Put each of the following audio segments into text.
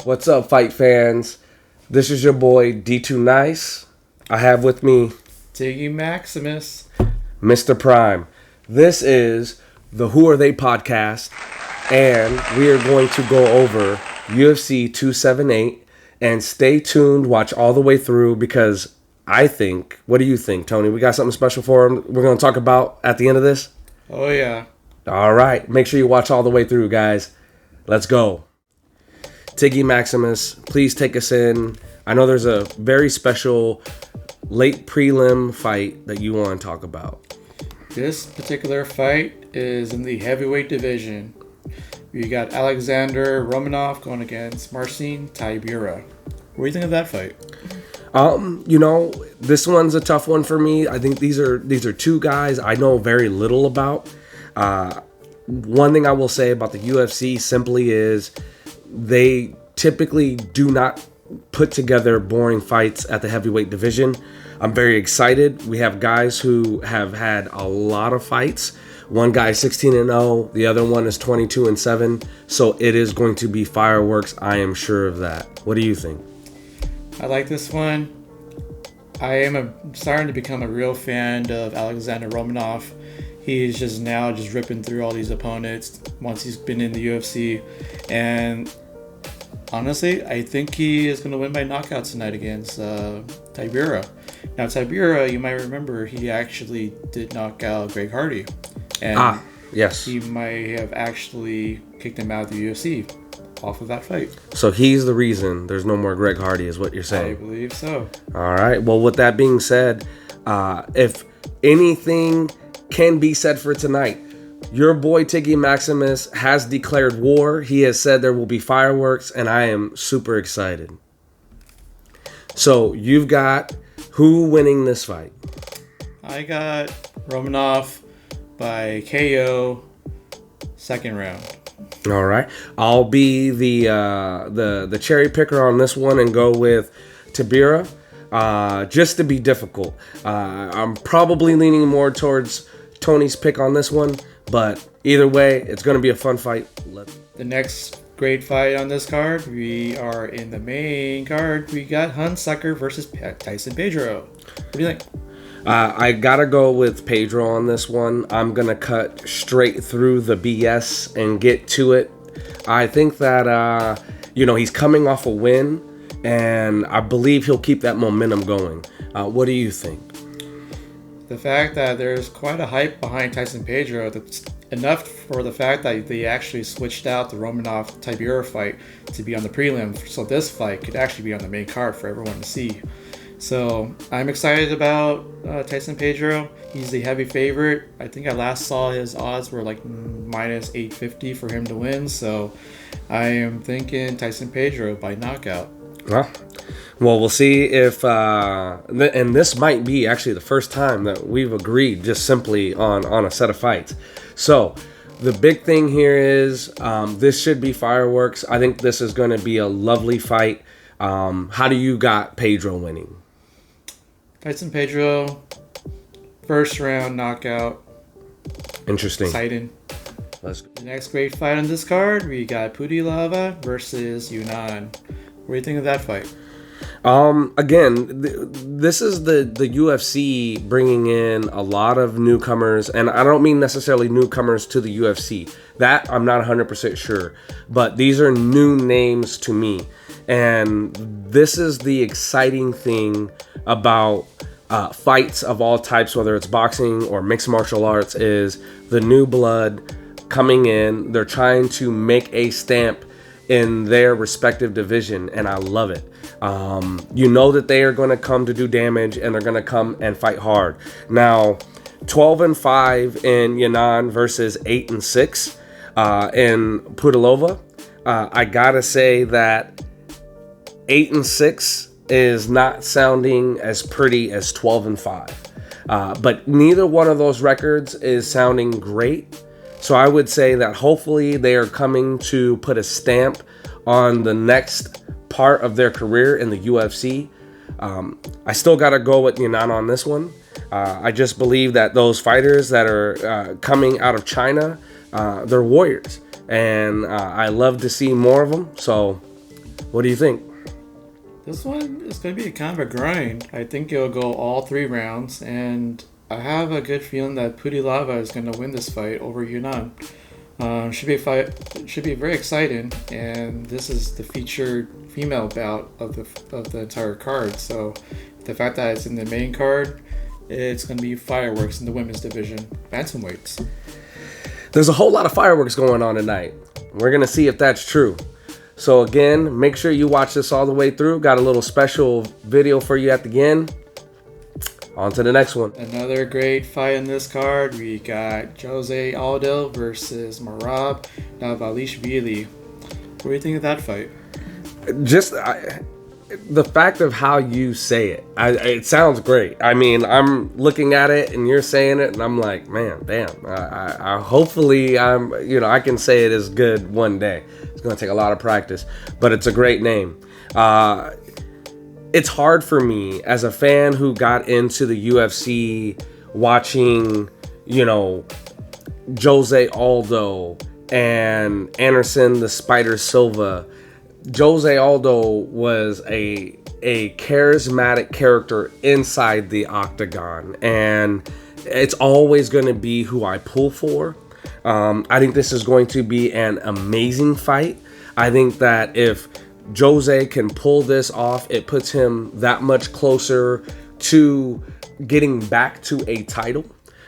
What's up, fight fans? This is your boy D2 Nice. I have with me Tiggy Maximus. Mr. Prime. This is the Who Are They podcast, and we are going to go over UFC 278. And stay tuned, watch all the way through because I think, what do you think, Tony? We got something special for him we're going to talk about at the end of this? Oh, yeah. All right. Make sure you watch all the way through, guys. Let's go. Tiggy Maximus, please take us in. I know there's a very special late prelim fight that you want to talk about. This particular fight is in the heavyweight division. We got Alexander Romanov going against Marcin Tibura. What do you think of that fight? This one's a tough one for me. I think these are two guys I know very little about. One thing I will say about the UFC simply is they typically do not put together boring fights at the heavyweight division. I'm very excited. We have guys who have had a lot of fights. One guy is 16-0, the other one is 22-7. So it is going to be fireworks. I am sure of that. What do you think? I like this one. I am starting to become a real fan of Alexander Romanov. He's just ripping through all these opponents once he's been in the UFC. And honestly, I think he is going to win by knockout tonight against Tibura. Now, Tibura, you might remember, he actually did knock out Greg Hardy. And yes. He might have actually kicked him out of the UFC off of that fight. So he's the reason there's no more Greg Hardy is what you're saying. I believe so. All right. Well, with that being said, if anything can be said for tonight, your boy Tiggy Maximus has declared war. He has said there will be fireworks, and I am super excited. So you've got who winning this fight? I got Romanov by KO, second round. All right, I'll be the cherry picker on this one and go with Tibura, just to be difficult. I'm probably leaning more towards Tony's pick on this one, but either way, it's going to be a fun fight. The next great fight on this card, we are in the main card. We got Hunsucker versus Tyson Pedro. What do you think? I gotta go with Pedro on this one. I'm gonna cut straight through the BS and get to it. I think that he's coming off a win, and I believe he'll keep that momentum going. What do you think? The fact that there's quite a hype behind Tyson Pedro, that's enough for the fact that they actually switched out the Romanov-Tibura fight to be on the prelim, so this fight could actually be on the main card for everyone to see. So I'm excited about Tyson Pedro. He's the heavy favorite. I think I last saw his odds were like minus 850 for him to win. So I am thinking Tyson Pedro by knockout. Well, we'll see if, and this might be actually the first time that we've agreed just simply on a set of fights. So the big thing here is this should be fireworks. I think this is going to be a lovely fight. How do you got Pedro winning? Tyson Pedro, first round knockout. Interesting. Exciting. The next great fight on this card, we got Putilava versus Yanan. What do you think of that fight? Again, this is the UFC bringing in a lot of newcomers, and I don't mean necessarily newcomers to the UFC. That I'm not 100% sure, but these are new names to me. And this is the exciting thing about fights of all types, whether it's boxing or mixed martial arts, is the new blood coming in. They're trying to make a stamp in their respective division, and I love it. You know that they are going to come to do damage, and they're going to come and fight hard. Now, 12-5 in Yanan versus 8-6 in Putilova. I gotta say that 8-6 is not sounding as pretty as 12-5. But neither one of those records is sounding great. So I would say that hopefully they are coming to put a stamp on the next part of their career in the UFC. I still got to go with Yanan on this one. I just believe that those fighters that are coming out of China, they're warriors. And I love to see more of them. So What do you think? This one is going to be kind of a grind. I think it'll go all 3 rounds, and I have a good feeling that Pudi Lava is going to win this fight over Yanan. Should be a fight. Should be very exciting, and this is the featured female bout of the entire card. So, the fact that it's in the main card, it's going to be fireworks in the women's division, bantamweights. There's a whole lot of fireworks going on tonight. We're going to see if that's true. So again, make sure you watch this all the way through. Got a little special video for you at the end. On to the next one. Another great fight in this card. We got Jose Aldo versus Merab Dvalishvili. What do you think of that fight? The fact of how you say it, it sounds great. I mean, I'm looking at it and you're saying it, and I'm like, man, damn. I hopefully I can say it as good one day. It's gonna take a lot of practice, but it's a great name. It's hard for me as a fan who got into the UFC watching, Jose Aldo and Anderson the Spider Silva. Jose Aldo was a charismatic character inside the octagon, and it's always going to be who I pull for. I think this is going to be an amazing fight. I think that if Jose can pull this off, it puts him that much closer to getting back to a title,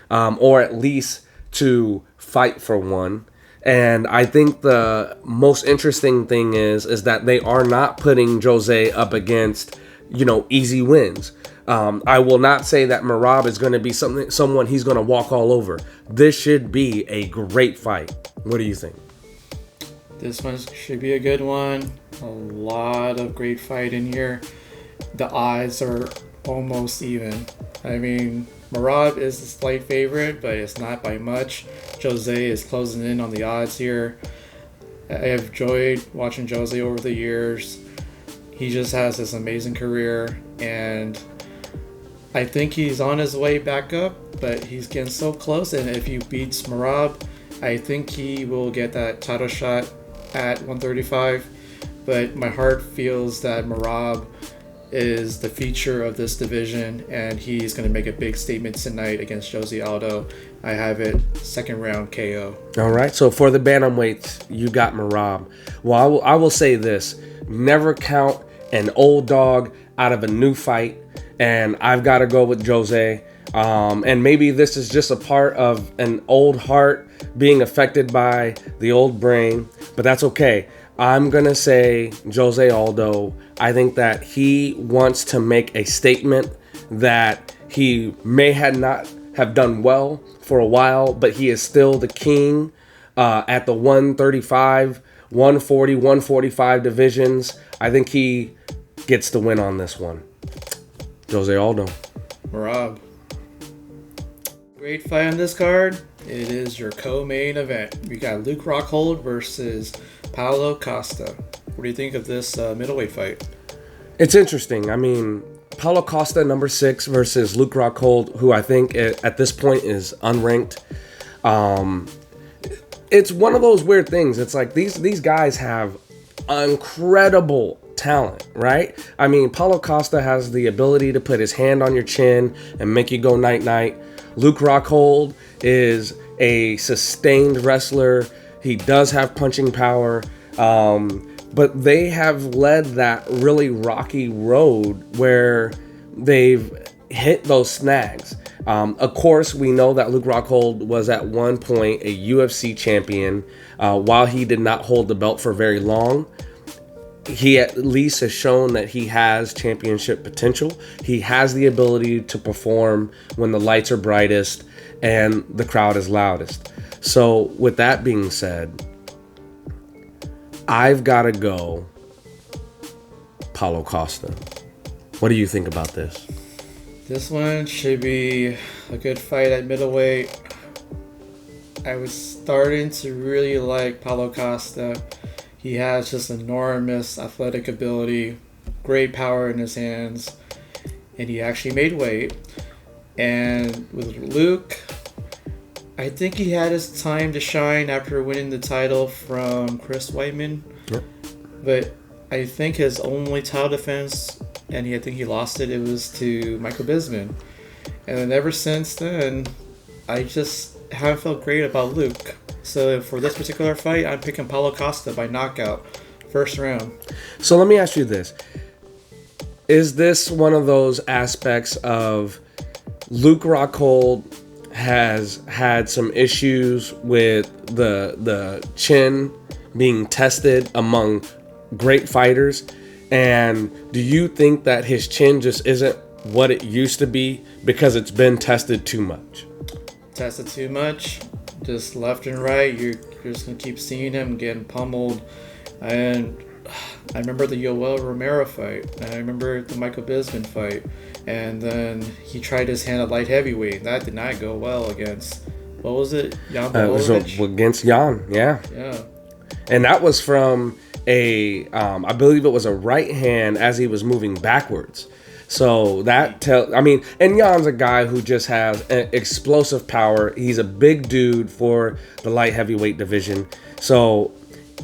or at least to fight for one. And I think the most interesting thing is that they are not putting Jose up against, easy wins. I will not say that Merab is going to be someone he's going to walk all over. This should be a great fight. What do you think? This one should be a good one. A lot of great fight in here. The odds are almost even. I mean, Merab is the slight favorite, but it's not by much. Jose is closing in on the odds here. I have enjoyed watching Jose over the years. He just has this amazing career, and I think he's on his way back up, but he's getting so close, and if he beats Merab, I think he will get that title shot at 135, but my heart feels that Merab is the feature of this division, and he's going to make a big statement tonight against Jose Aldo. I have it second round KO. All right, so for the bantamweights, you got Merab. Well, I will say this. Never count an old dog out of a new fight, and I've got to go with Jose. And maybe this is just a part of an old heart being affected by the old brain, but that's okay. I'm going to say Jose Aldo. I think that he wants to make a statement that he may not have done well for a while, but he is still the king at the 135, 140, 145 divisions. I think he gets the win on this one. Jose Aldo. Merab. Great fight on this card. It is your co-main event. We got Luke Rockhold versus Paulo Costa. What do you think of this middleweight fight? It's interesting. I mean, Paulo Costa, number 6, versus Luke Rockhold, who I think at this point is unranked. It's one of those weird things. It's like these guys have incredible talent, right? I mean, Paulo Costa has the ability to put his hand on your chin and make you go night-night. Luke Rockhold is a sustained wrestler. He does have punching power, but they have led that really rocky road where they've hit those snags. Of course, we know that Luke Rockhold was at one point a UFC champion. While he did not hold the belt for very long, he at least has shown that he has championship potential. He has the ability to perform when the lights are brightest and the crowd is loudest. So with that being said, I've got to go Paulo Costa. What do you think about this? This one should be a good fight at middleweight. I was starting to really like Paulo Costa. He has just enormous athletic ability, great power in his hands, and he actually made weight. And with Luke, I think he had his time to shine after winning the title from Chris Weidman. Yep. But I think his only title defense, and I think he lost it, it was to Michael Bisping. And then ever since then, I just haven't felt great about Luke. So for this particular fight, I'm picking Paulo Costa by knockout, first round. So let me ask you this. Is this one of those aspects of Luke Rockhold has had some issues with the chin being tested among great fighters? And do you think that his chin just isn't what it used to be because it's been tested too much? Tested too much, just left and right. You're just gonna keep seeing him getting pummeled. And I remember the Yoel Romero fight, and I remember the Michael Bisping fight, and then he tried his hand at light heavyweight. That did not go well against, what was it, Jan against Jan, yeah. And that was from I believe it was a right hand as he was moving backwards. So that and Jan's a guy who just has explosive power. He's a big dude for the light heavyweight division. So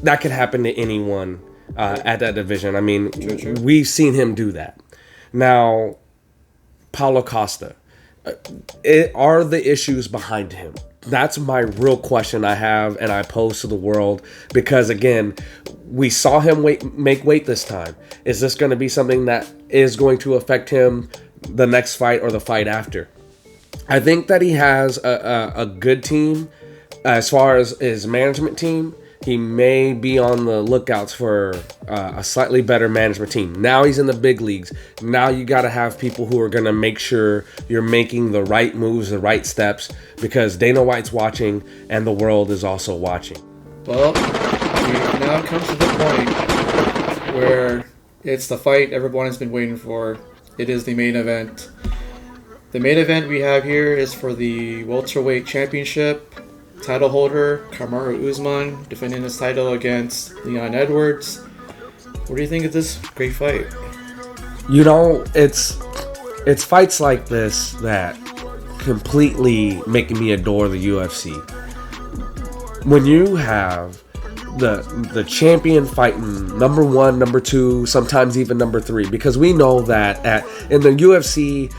that could happen to anyone at that division. I mean, true. We've seen him do that. Now, Paulo Costa, are the issues behind him? That's my real question I have and I pose to the world, because again, we saw him make weight this time. Is this going to be something that is going to affect him the next fight or the fight after? I think that he has a good team as far as his management team. He may be on the lookouts for a slightly better management team. Now he's in the big leagues. Now you got to have people who are going to make sure you're making the right moves, the right steps, because Dana White's watching and the world is also watching. Well, now it comes to the point where it's the fight everyone has been waiting for. It is the main event. The main event we have here is for the welterweight championship. Title holder Kamaru Usman defending his title against Leon Edwards. What do you think of this great fight? You know, it's fights like this that completely make me adore the UFC. When you have the champion fighting number 1, number 2, sometimes even number 3, because we know that in the UFC,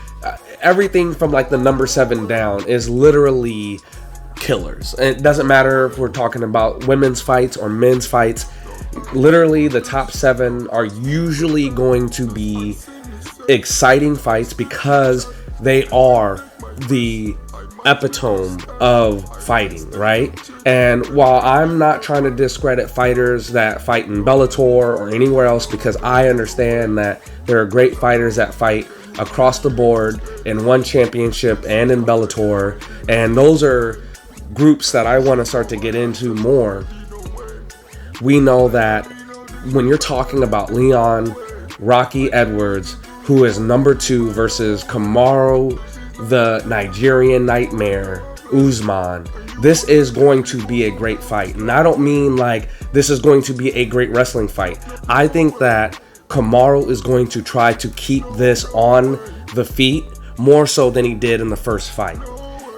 everything from like the number 7 down is literally killers. It doesn't matter if we're talking about women's fights or men's fights. Literally, the top 7 are usually going to be exciting fights because they are the epitome of fighting, right? And while I'm not trying to discredit fighters that fight in Bellator or anywhere else, because I understand that there are great fighters that fight across the board in one championship and in Bellator, and those are groups that I want to start to get into more. We know that when you're talking about Leon Rocky Edwards, who is number 2, versus Kamaru the Nigerian Nightmare Usman, this is going to be a great fight. And I don't mean like this is going to be a great wrestling fight. I think that Kamaru is going to try to keep this on the feet more so than he did in the first fight.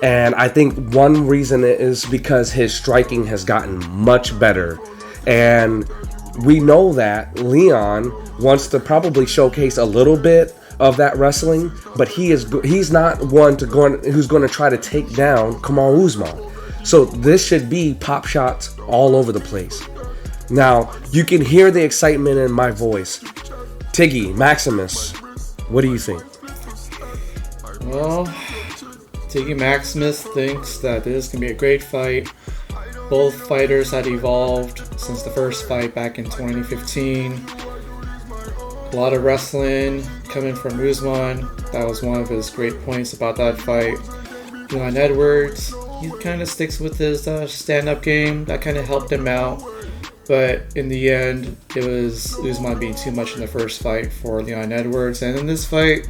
And I think one reason is because his striking has gotten much better. And we know that Leon wants to probably showcase a little bit of that wrestling, but he's not one who's going to try to take down Kamaru Usman. So this should be pop shots all over the place. Now, you can hear the excitement in my voice. Tiggy, Maximus, what do you think? Well, Tiggy Maximus thinks that this is going to be a great fight. Both fighters had evolved since the first fight back in 2015. A lot of wrestling coming from Usman. That was one of his great points about that fight. Leon Edwards, he kind of sticks with his stand-up game. That kind of helped him out. But in the end, it was Usman being too much in the first fight for Leon Edwards. And in this fight,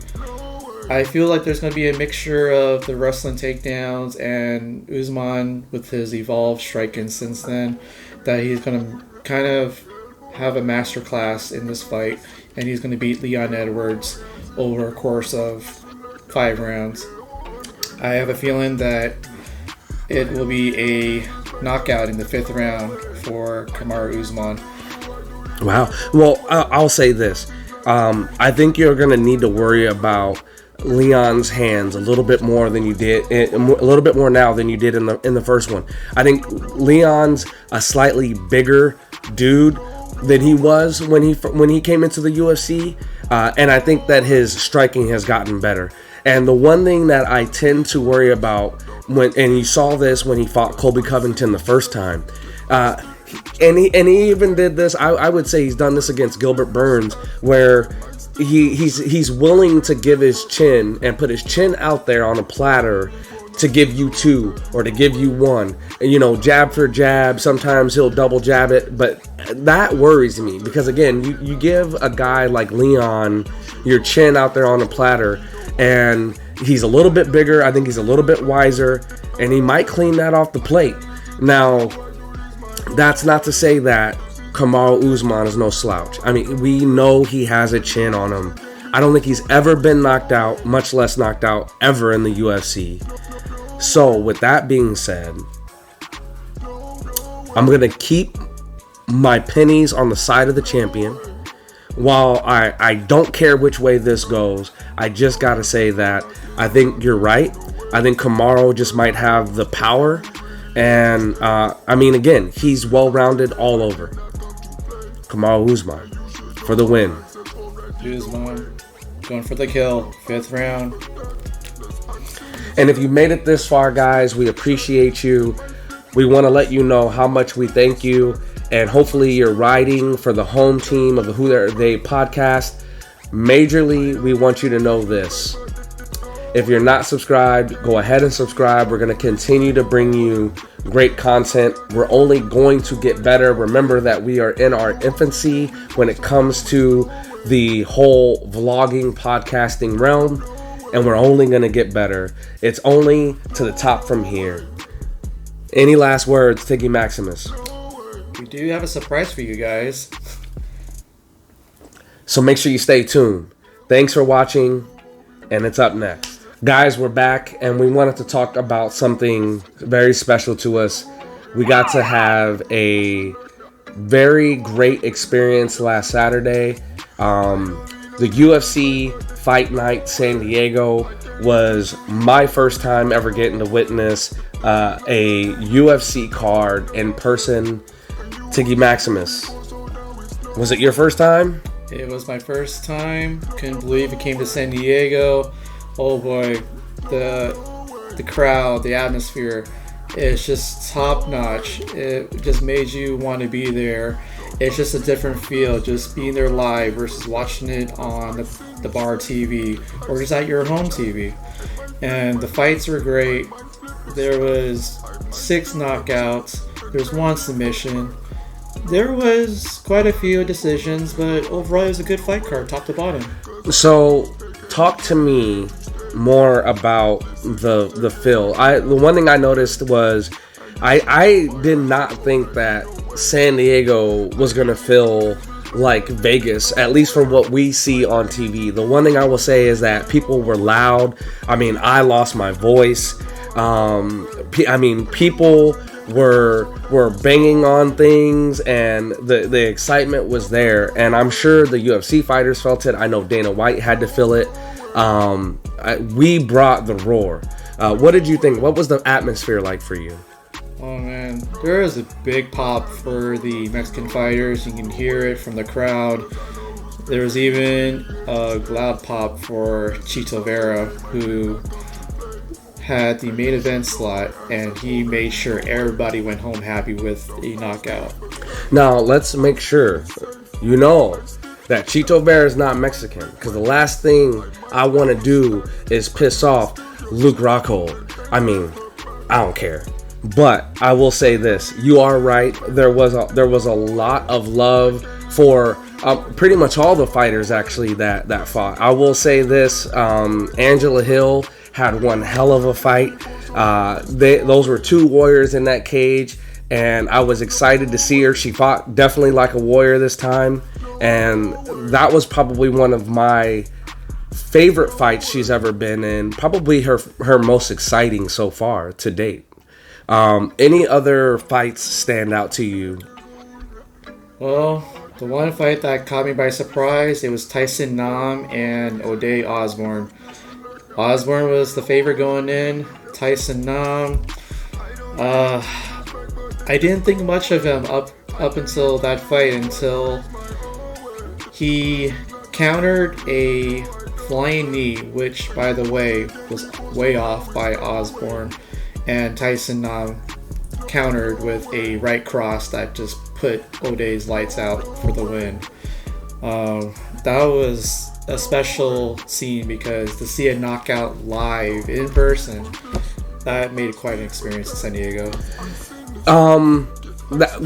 I feel like there's going to be a mixture of the wrestling takedowns and Usman with his evolved striking since then, that he's going to kind of have a masterclass in this fight, and he's going to beat Leon Edwards over a course of 5 rounds. I have a feeling that it will be a knockout in the 5th round for Kamaru Usman. Wow. Well, I'll say this. I think you're going to need to worry about Leon's hands a little bit more than you did, a little bit more now than you did in the first one. I think Leon's a slightly bigger dude than he was when he came into the UFC, and I think that his striking has gotten better. And the one thing that I tend to worry about and you saw this when he fought Colby Covington the first time. And he even did this. I would say he's done this against Gilbert Burns, where he's willing to give his chin and put his chin out there on a platter to give you two or to give you one. And, jab for jab. Sometimes he'll double jab it, but that worries me because, again, you give a guy like Leon your chin out there on a platter, and he's a little bit bigger. I think he's a little bit wiser, and he might clean that off the plate. Now, that's not to say that Kamaru Usman is no slouch. I mean, we know he has a chin on him. I don't think he's ever been knocked out, much less knocked out ever in the UFC. So, with that being said, I'm going to keep my pennies on the side of the champion. While I don't care which way this goes, I just got to say that I think you're right. I think Kamaru just might have the power. And, again, he's well-rounded all over. Kamaru Usman for the win. Usman going for the kill. 5th round. And if you made it this far, guys, we appreciate you. We want to let you know how much we thank you. And hopefully you're riding for the home team of the Who Are They podcast. Majorly, we want you to know this. If you're not subscribed, go ahead and subscribe. We're going to continue to bring you great content. We're only going to get better. Remember that we are in our infancy when it comes to the whole vlogging, podcasting realm, and we're only going to get better. It's only to the top from here. Any last words, Tiggy Maximus? We do have a surprise for you guys. So make sure you stay tuned. Thanks for watching, and it's up next. Guys, we're back, and we wanted to talk about something very special to us. We got to have a very great experience last Saturday. The UFC Fight Night San Diego was my first time ever getting to witness a UFC card in person. Tiggy Maximus, was it your first time? It was my first time. Couldn't believe it came to San Diego. Oh boy, the crowd, the atmosphere, it's just top notch. It just made you want to be there. It's just a different feel, just being there live versus watching it on the bar TV or just at your home TV. And the fights were great. There was 6 knockouts. There's 1 submission. There was quite a few decisions, but overall it was a good fight card, top to bottom. So, talk to me more about the feel. The one thing I noticed was I did not think that San Diego was gonna feel like Vegas, at least from what we see on TV. The one thing I will say is that people were loud. I mean, I lost my voice. People were banging on things, and the excitement was there. And I'm sure the UFC fighters felt it. I know Dana White had to feel it. We brought the roar. What did you think? What was the atmosphere like for you? Oh man, there is a big pop for the Mexican fighters. You can hear it from the crowd. There was even a loud pop for Chito Vera, who had the main event slot, and he made sure everybody went home happy with a knockout. Now, let's make sure you know that Chito Vera is not Mexican, because the last thing I want to do is piss off Luke Rockhold. I mean, I don't care. But I will say this: you are right. There was a lot of love for pretty much all the fighters actually that fought. I will say this: Angela Hill had one hell of a fight. Those were 2 warriors in that cage, and I was excited to see her. She fought definitely like a warrior this time, and that was probably one of my favorite fights she's ever been in. Probably her most exciting so far to date. Any other fights stand out to you? Well, The one fight that caught me by surprise, it was Tyson Nam and Oday Osborne. Osborne was the favorite going in. Tyson Nam, I didn't think much of him up until that fight, until he countered a flying knee, which, by the way, was way off by Osborne, and Tyson countered with a right cross that just put Oday's lights out for the win. That was a special scene because to see a knockout live in person, that made it quite an experience in San Diego.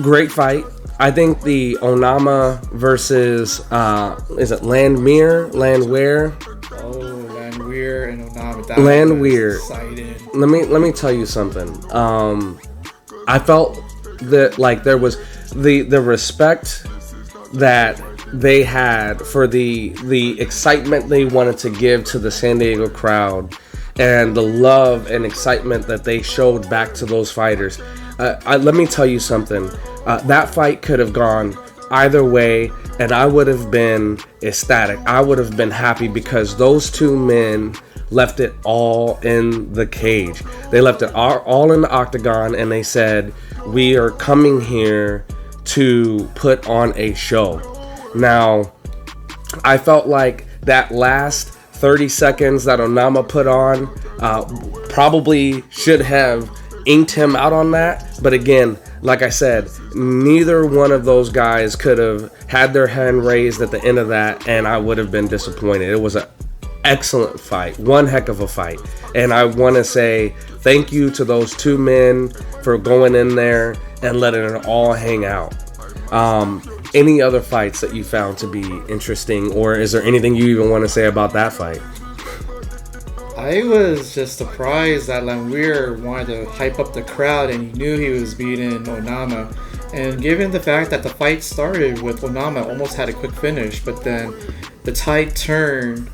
Great fight. I think the Onama versus is it Landwehr? Oh, Landwehr and Onama. That Landwehr. was exciting. Let me tell you something. I felt that like there was the respect that they had for the excitement they wanted to give to the San Diego crowd, and the love and excitement that they showed back to those fighters. Let me tell you something. That fight could have gone either way, and I would have been ecstatic. I would have been happy because those two men left it all in the cage. They left it all in the octagon, and they said, we are coming here to put on a show. Now, I felt like that last 30 seconds that Onama put on probably should have inked him out on that. But again, like I said, neither one of those guys could have had their hand raised at the end of that, and I would have been disappointed. It was an excellent fight, one heck of a fight. And I want to say thank you to those two men for going in there and letting it all hang out. Any other fights that you found to be interesting, or is there anything you even want to say about that fight? I was just surprised that Landwehr wanted to hype up the crowd, and he knew he was beating Onama. And given the fact that the fight started with Onama almost had a quick finish, but then the tide turned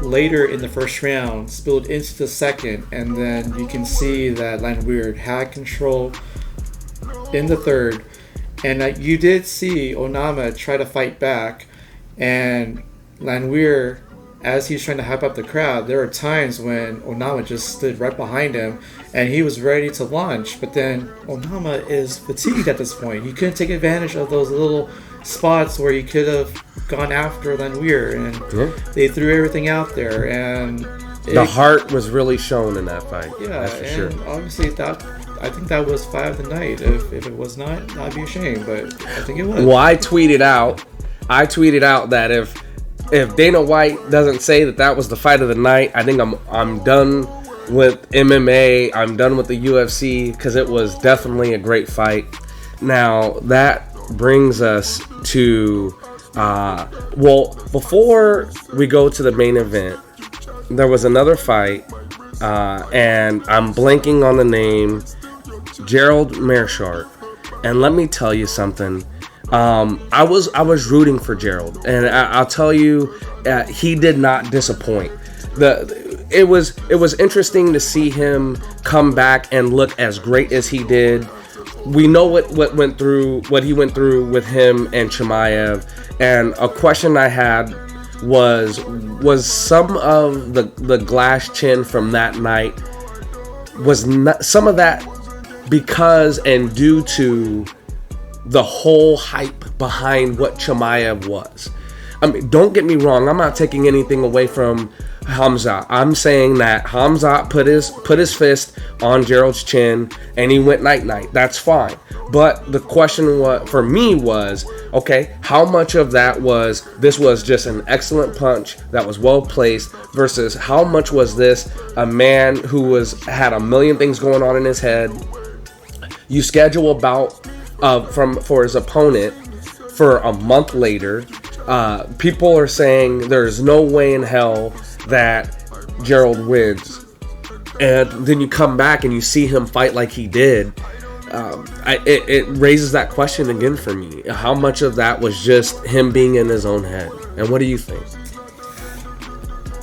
later in the first round, spilled into the second, and then you can see that Landwehr had control in the third. And you did see Onama try to fight back, and Landwehr, as he's trying to hype up the crowd, there were times when Onama just stood right behind him and he was ready to launch, but then Onama is fatigued at this point. He couldn't take advantage of those little spots where he could have gone after Landwehr, and they threw everything out there, and the heart was really shown in that fight. Yeah, that's for and sure. obviously I think that was fight of the night. If it was not, I'd be ashamed, but I think it was. Well, I tweeted out that if Dana White doesn't say that was the fight of the night, I think I'm done with MMA. I'm done with the UFC, because it was definitely a great fight. Now that brings us to before we go to the main event, there was another fight, and I'm blanking on the name. Gerald Meerschaert. And let me tell you something. I was rooting for Gerald, and I'll tell you, he did not disappoint. It was interesting to see him come back and look as great as he did. We know what he went through with him and Chimaev, and a question I had was some of the glass chin from that night, was not some of that because and due to the whole hype behind what Chimaev was. I mean, don't get me wrong, I'm not taking anything away from Khamzat. I'm saying that Khamzat put his fist on Gerald's chin and he went night-night. That's fine. But the question for me was, okay, how much of that was just an excellent punch that was well placed, versus how much was this a man who had a million things going on in his head? You schedule a bout for his opponent for a month later. People are saying there's no way in hell that Gerald wins, and then you come back and you see him fight like he did. It raises that question again for me. How much of that was just him being in his own head? And what do you think?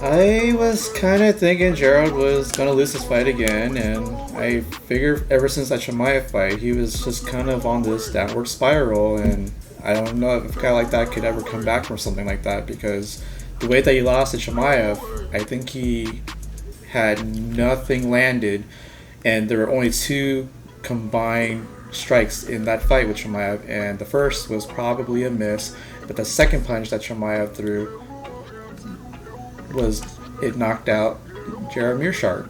I was kind of thinking Gerald was going to lose this fight again, and I figured ever since that Chimaev fight, he was just kind of on this downward spiral, and I don't know if a guy like that could ever come back from something like that, because the way that he lost to Chimaev, I think he had nothing landed, and there were only 2 combined strikes in that fight with Chimaev, and the first was probably a miss, but the second punch that Chimaev threw it knocked out Jared Mearshart,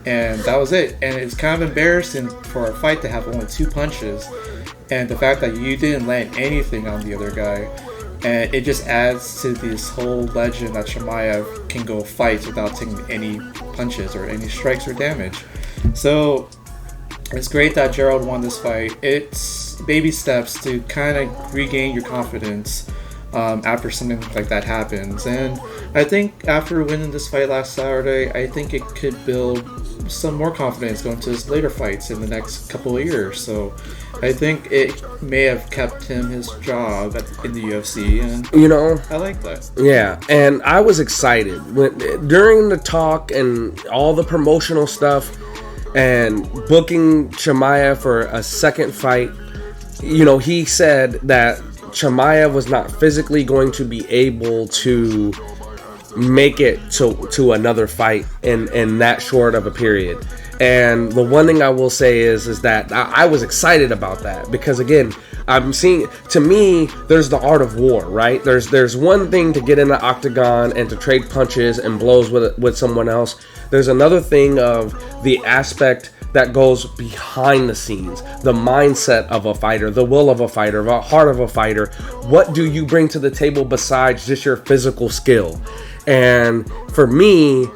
and that was it. And it's kind of embarrassing for a fight to have only 2 punches, and the fact that you didn't land anything on the other guy, and it just adds to this whole legend that Chimaev can go fights without taking any punches or any strikes or damage. So it's great that Gerald won this fight. It's baby steps to kind of regain your confidence after something like that happens. And I think after winning this fight last Saturday, I think it could build some more confidence going to his later fights in the next couple of years. So I think it may have kept him his job in the UFC, and I like that. Yeah, and I was excited during the talk and all the promotional stuff and booking Chimaev for a second fight. He said that Chimaev was not physically going to be able to make it to another fight in that short of a period. And the one thing I will say is that I was excited about that, because again, I'm seeing, to me, there's the art of war, right? There's one thing to get in the octagon and to trade punches and blows with someone else. There's another thing of the aspect that goes behind the scenes, the mindset of a fighter, the will of a fighter, the heart of a fighter. What do you bring to the table besides just your physical skill? And for me,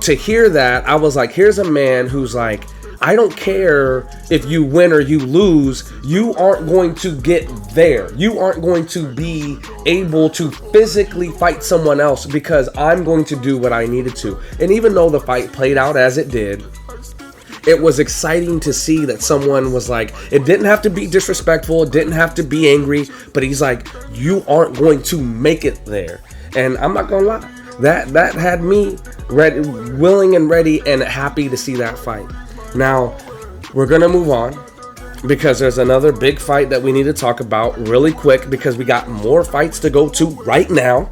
to hear that, I was like, here's a man who's like, I don't care if you win or you lose, you aren't going to get there. You aren't going to be able to physically fight someone else, because I'm going to do what I needed to. And even though the fight played out as it did, it was exciting to see that someone was like, it didn't have to be disrespectful, it didn't have to be angry, but he's like, you aren't going to make it there. And I'm not gonna lie, that had me ready, willing and ready and happy to see that fight. Now, we're gonna move on, because there's another big fight that we need to talk about really quick, because we got more fights to go to right now.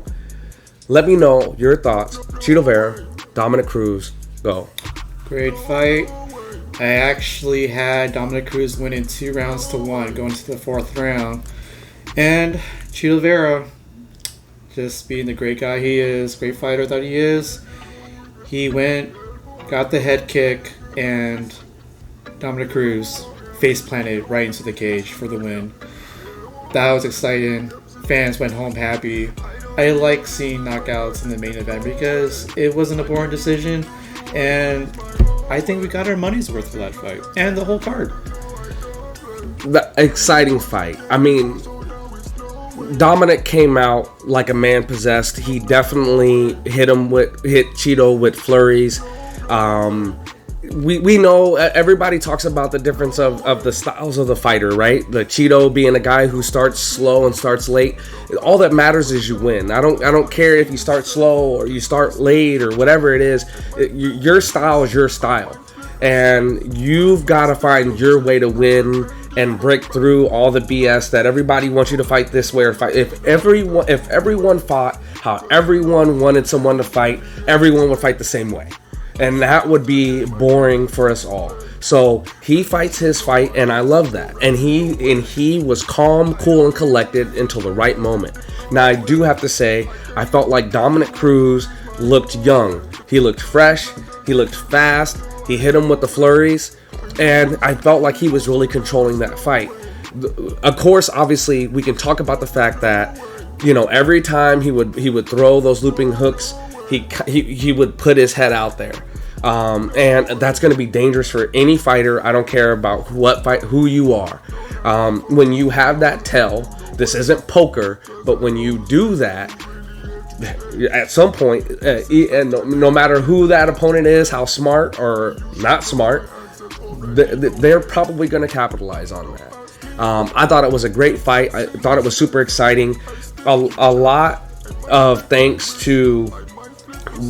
Let me know your thoughts. Chito Vera, Dominic Cruz, go. Great fight. I actually had Dominic Cruz winning 2-1 going to the 4th round. And Chito Vera, just being the great guy he is, great fighter that he is, he went, got the head kick, and Dominic Cruz face planted right into the cage for the win. That was exciting. Fans went home happy. I like seeing knockouts in the main event because it wasn't a boring decision, and I think we got our money's worth for that fight and the whole card. The exciting fight. I mean, Dominic came out like a man possessed. He definitely hit Chito with flurries. We know, everybody talks about the difference of the styles of the fighter, right? The Chito being a guy who starts slow and starts late. All that matters is you win. I don't care if you start slow or you start late or whatever it is. Your style is your style, and you've got to find your way to win and break through all the BS that everybody wants you to fight this way or fight. If everyone fought how everyone wanted someone to fight, everyone would fight the same way. And that would be boring for us all. So he fights his fight, and I love that. And he was calm, cool, and collected until the right moment. Now, I do have to say, I felt like Dominic Cruz looked young. He looked fresh. He looked fast. He hit him with the flurries. And I felt like he was really controlling that fight. Of course, obviously, we can talk about the fact that, every time he would throw those looping hooks, he would put his head out there, and that's going to be dangerous for any fighter. I don't care about who you are. When you have that tell, this isn't poker, but when you do that, at some point, and no matter who that opponent is, how smart or not smart, they're probably going to capitalize on that. I thought it was a great fight. I thought it was super exciting. A lot of thanks to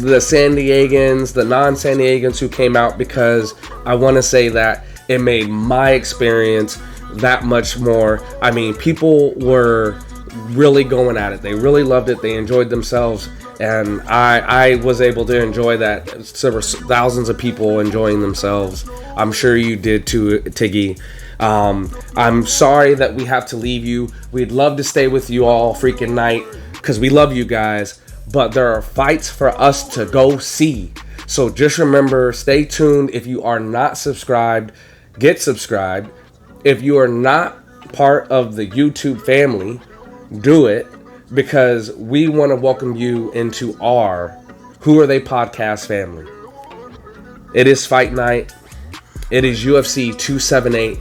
the San Diegans, the non-San Diegans who came out, because I want to say that it made my experience that much more. I mean, people were really going at it. They really loved it. They enjoyed themselves. And I was able to enjoy that. There were thousands of people enjoying themselves. I'm sure you did too, Tiggy. I'm sorry that we have to leave you. We'd love to stay with you all freaking night because we love you guys. But there are fights for us to go see. So just remember, stay tuned. If you are not subscribed, get subscribed. If you are not part of the YouTube family, do it. Because we want to welcome you into our Who Are They podcast family. It is fight night. It is UFC 278.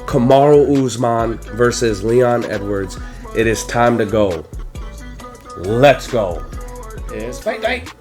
Kamaru Usman versus Leon Edwards. It is time to go. Let's go. It's fight night.